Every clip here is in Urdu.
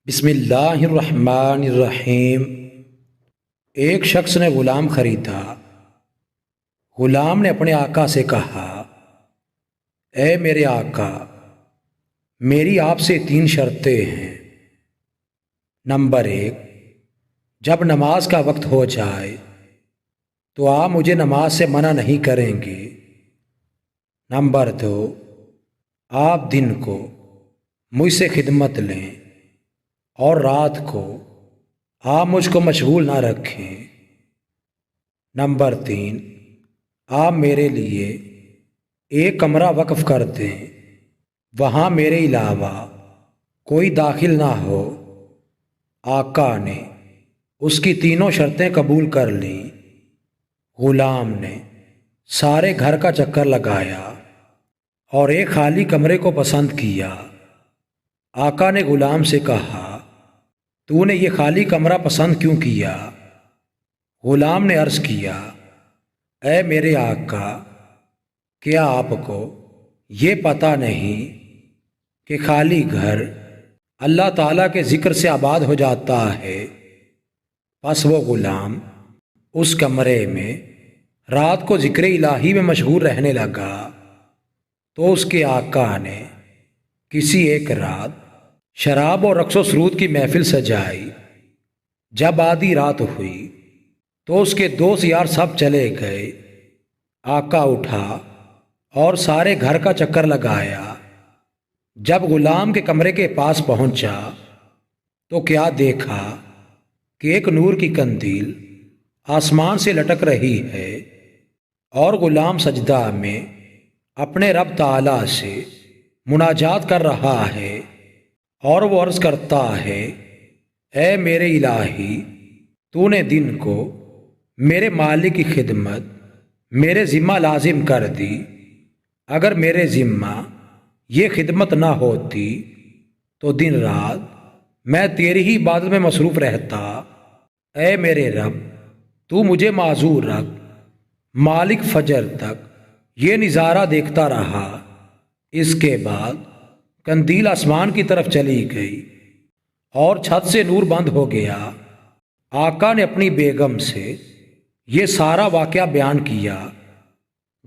بسم اللہ الرحمن الرحیم۔ ایک شخص نے غلام خریدا۔ غلام نے اپنے آقا سے کہا، اے میرے آقا، میری آپ سے 3 شرطیں ہیں۔ نمبر 1، جب نماز کا وقت ہو جائے تو آپ مجھے نماز سے منع نہیں کریں گے۔ نمبر 2، آپ دن کو مجھ سے خدمت لیں اور رات کو آپ مجھ کو مشغول نہ رکھیں۔ نمبر 3، آپ میرے لیے ایک کمرہ وقف کر دیں، وہاں میرے علاوہ کوئی داخل نہ ہو۔ آقا نے اس کی تینوں شرطیں قبول کر لیں۔ غلام نے سارے گھر کا چکر لگایا اور ایک خالی کمرے کو پسند کیا۔ آقا نے غلام سے کہا، تو نے یہ خالی کمرہ پسند کیوں کیا؟ غلام نے عرض کیا، اے میرے آقا، کیا آپ کو یہ پتہ نہیں کہ خالی گھر اللہ تعالیٰ کے ذکر سے آباد ہو جاتا ہے؟ پس وہ غلام اس کمرے میں رات کو ذکر الہی میں مشغول رہنے لگا۔ تو اس کے آقا نے کسی ایک رات شراب اور رقص و سرود کی محفل سجائی۔ جب آدھی رات ہوئی تو اس کے دوست یار سب چلے گئے۔ آقا اٹھا اور سارے گھر کا چکر لگایا۔ جب غلام کے کمرے کے پاس پہنچا تو کیا دیکھا کہ ایک نور کی قندیل آسمان سے لٹک رہی ہے اور غلام سجدہ میں اپنے رب تعالیٰ سے مناجات کر رہا ہے اور وہ عرض کرتا ہے، اے میرے الہی، تو نے دن کو میرے مالک کی خدمت میرے ذمہ لازم کر دی۔ اگر میرے ذمہ یہ خدمت نہ ہوتی تو دن رات میں تیری ہی عبادت میں مصروف رہتا۔ اے میرے رب، تو مجھے معذور رکھ۔ مالک فجر تک یہ نظارہ دیکھتا رہا۔ اس کے بعد قندیل آسمان کی طرف چلی گئی اور چھت سے نور بند ہو گیا۔ آقا نے اپنی بیگم سے یہ سارا واقعہ بیان کیا۔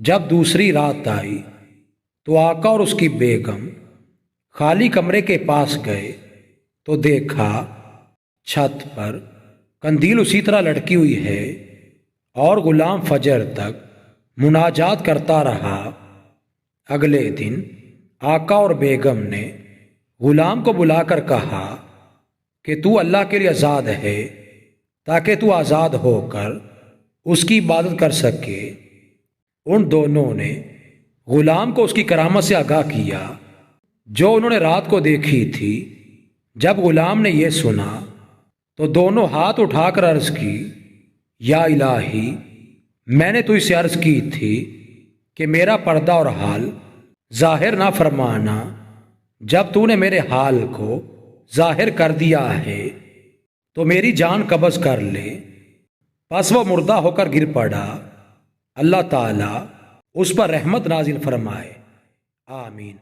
جب دوسری رات آئی تو آقا اور اس کی بیگم خالی کمرے کے پاس گئے تو دیکھا چھت پر قندیل اسی طرح لٹکی ہوئی ہے اور غلام فجر تک مناجات کرتا رہا۔ اگلے دن آقا اور بیگم نے غلام کو بلا کر کہا کہ تو اللہ کے لیے آزاد ہے تاکہ تو آزاد ہو کر اس کی عبادت کر سکے۔ ان دونوں نے غلام کو اس کی کرامت سے آگاہ کیا جو انہوں نے رات کو دیکھی تھی۔ جب غلام نے یہ سنا تو دونوں ہاتھ اٹھا کر عرض کی، یا الہی، میں نے تجھ سے عرض کی تھی کہ میرا پردہ اور حال ظاہر نہ فرمانا۔ جب تو نے میرے حال کو ظاہر کر دیا ہے تو میری جان قبض کر لے۔ پس وہ مردہ ہو کر گر پڑا۔ اللہ تعالیٰ اس پر رحمت نازل فرمائے، آمین۔